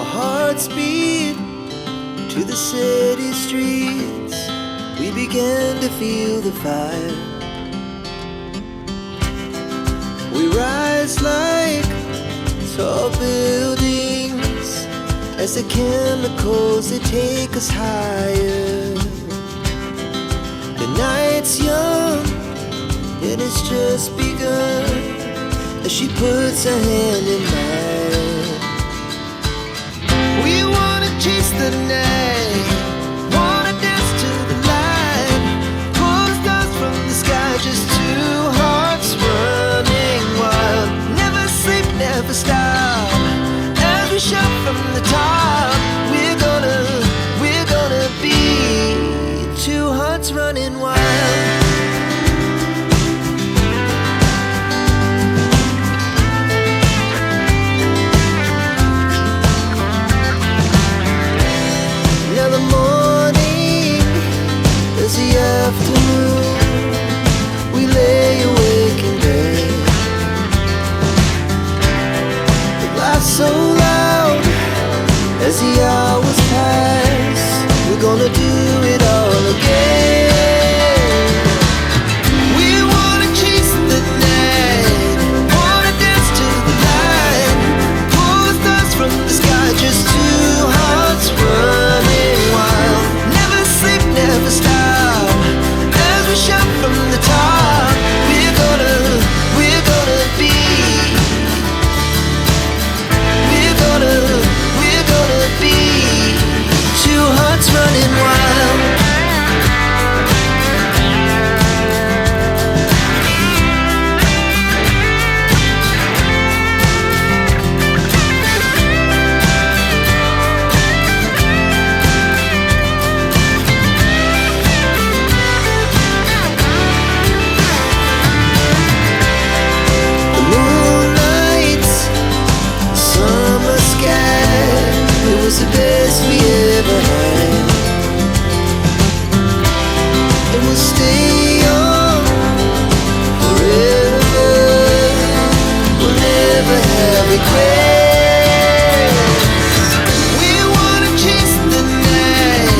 Our hearts beat to the city streets. We began to feel the fire. We rise like tall buildings as the chemicals, they take us higher. The night's young and it's just begun as she puts her hand in mine. We wanna chase the night, wanna dance to the light, pull the stars from the sky, just two hearts running wild. Never sleep, never stop, as we shout from the top. We're gonna be two hearts running wild. Afternoon, we lay awake in bed. The laughs so loud as the hours pass. We're gonna do it all again. We wanna chase the night, wanna dance to the light, pull the stars from the sky, just two hearts running wild. Never sleep, never stop, shout from the top. We're gonna be. We're gonna be two hearts running wild. The best we ever had, and we'll stay young forever. We'll never have regrets. We wanna chase the night,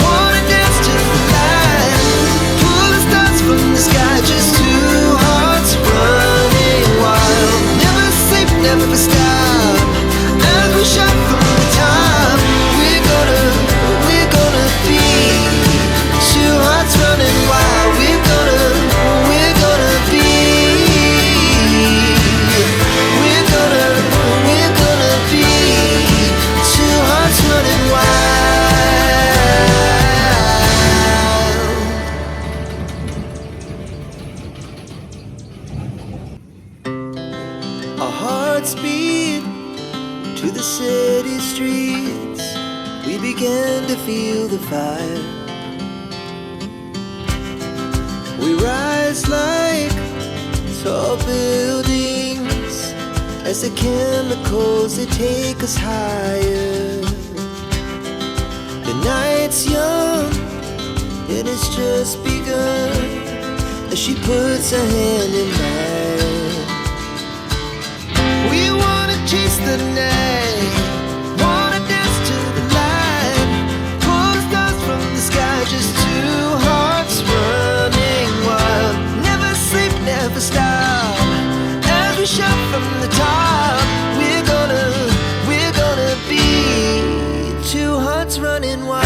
wanna dance to the light, pull the stars from the sky, just two hearts running wild. Never sleep, never stop, as we shout from the top. Running wild, we're gonna be. We're gonna be two hearts running wild. Our hearts beat to the city streets. We began to feel the fire. We rise like tall buildings as the chemicals, they take us higher. The night's young and it's just begun as she puts her hand in mine. We wanna chase the night, wanna dance to the light, pull the stars from the sky, just two hearts running wild. Never sleep, never stop, as we shout from the top. We're gonna be two hearts running wild.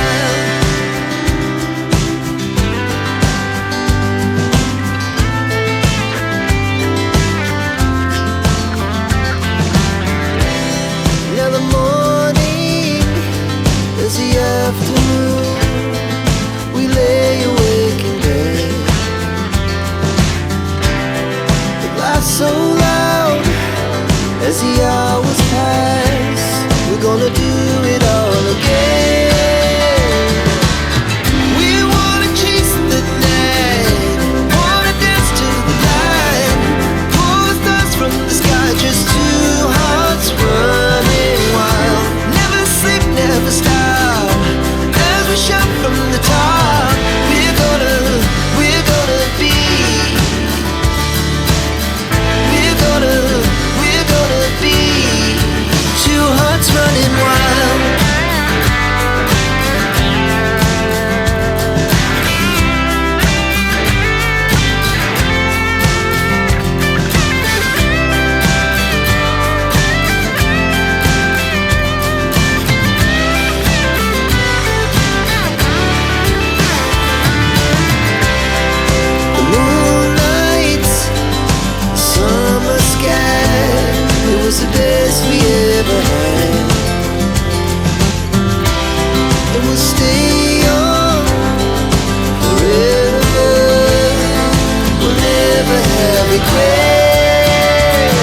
regrets.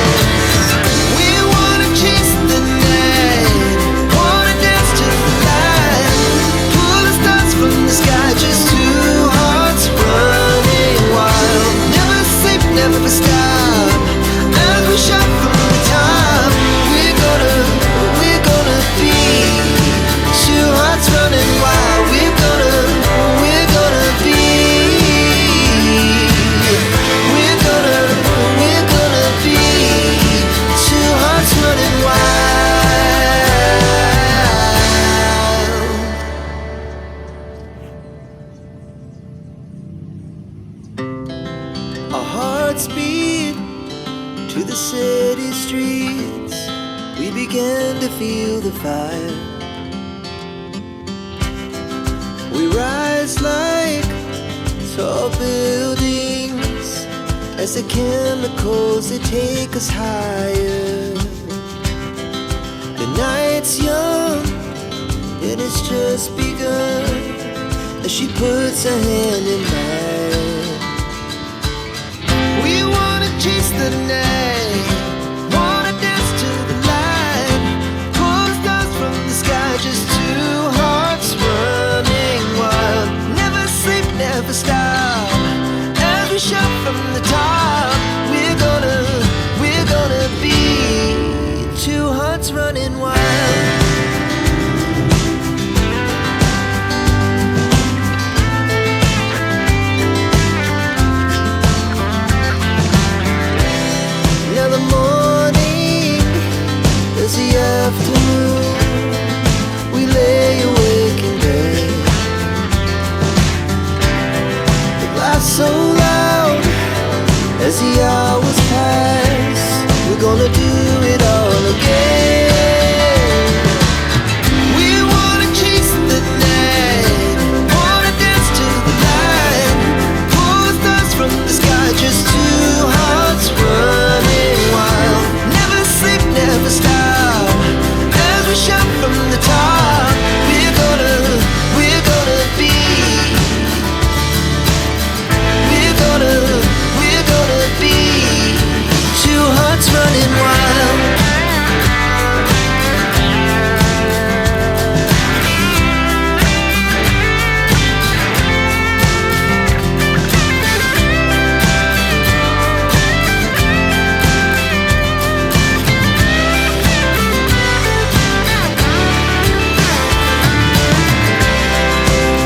We wanna chase the night, wanna dance to the light, pull the stars from the sky, just two hearts running wild. Never sleep, never stop, as we shout from the top. We're gonna be two hearts running wild. We're gonna be. We're gonna be two hearts running wild. Our hearts beat to the city streets. We began to feel the fire. We rise like tall buildings as the chemicals, they take us higher. The night's young and it's just begun as she puts her hand in mine. We wanna chase the night, wanna dance to the light, pull the stars from the sky, just two hearts running wild. Never sleep, never stop, as we shout from the top. We're gonna be two hearts running wild. Now the morning is the afternoon. We lay awake in bed. The glass so loud as the hours pass. We're gonna do it all again. We wanna chase the night, wanna dance to the light, pull the stars from the sky, just two hearts running wild. Never sleep, never stop, as we shout from the top. We're gonna be. We're gonna be two hearts running wild.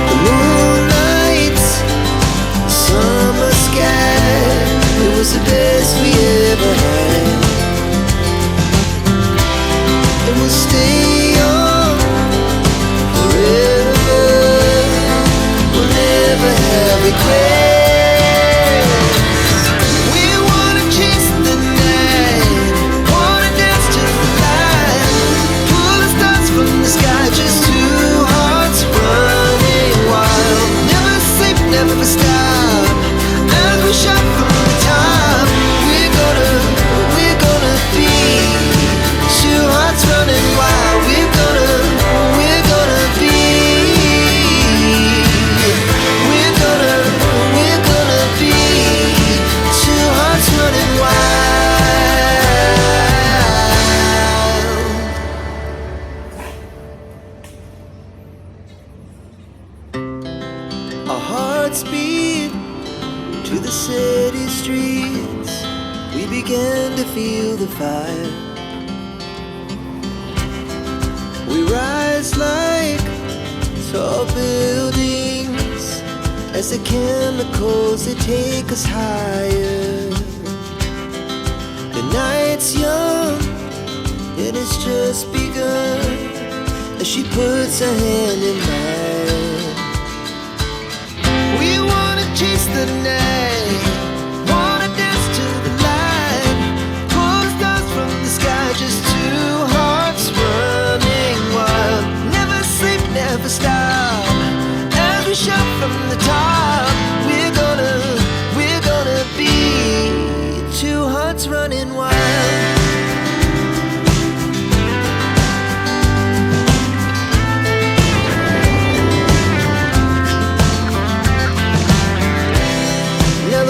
The moonlight, summer sky, it was the best we ever had. And we'll stay young forever. We'll never have regrets. We wanna chase the night, wanna dance to the light, pull the stars from the sky, just two hearts running wild. Never sleep, never stop, as we shout from the top. We're gonna be two hearts running wild. We're gonna be. We're gonna be two hearts running wild. Our hearts beat to the city streets. We began to feel the fire. We rise like tall buildings as the chemicals, they take us higher. The night's young and it's just begun as she puts her hand in mine. We wanna chase the night, wanna dance to the light, pull the stars from the sky, just two hearts running wild. Never sleep, never stop, as we shout from the top. We're gonna be two hearts running wild. Now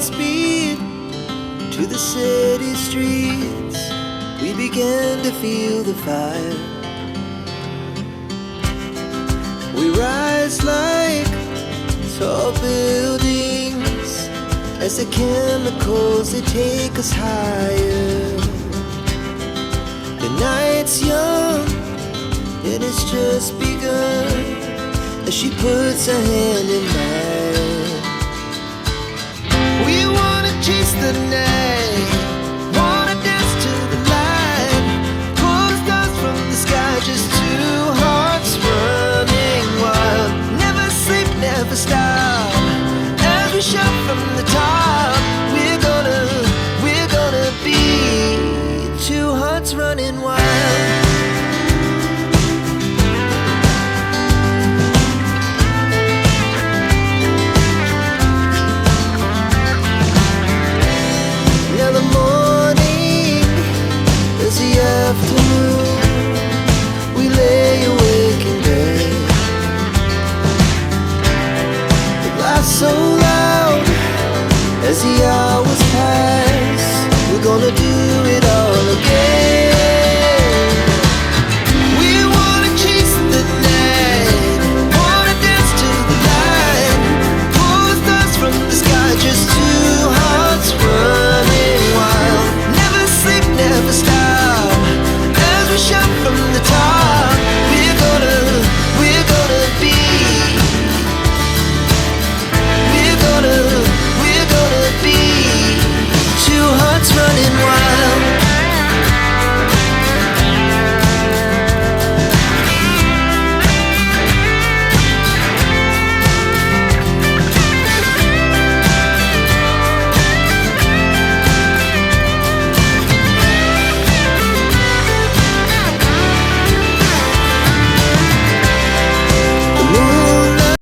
speed to the city streets. We began to feel the fire. We rise like tall buildings as the chemicals, they take us higher. The night's young and it's just begun as she puts her hand in mine. We wanna chase the night, wanna dance to the light, pull the stars from the sky, just two hearts running wild. Never sleep, never stop, as we shout from the top. We're gonna be two hearts running wild. Now the morning is the afternoon. We lay awake in bed. The life's so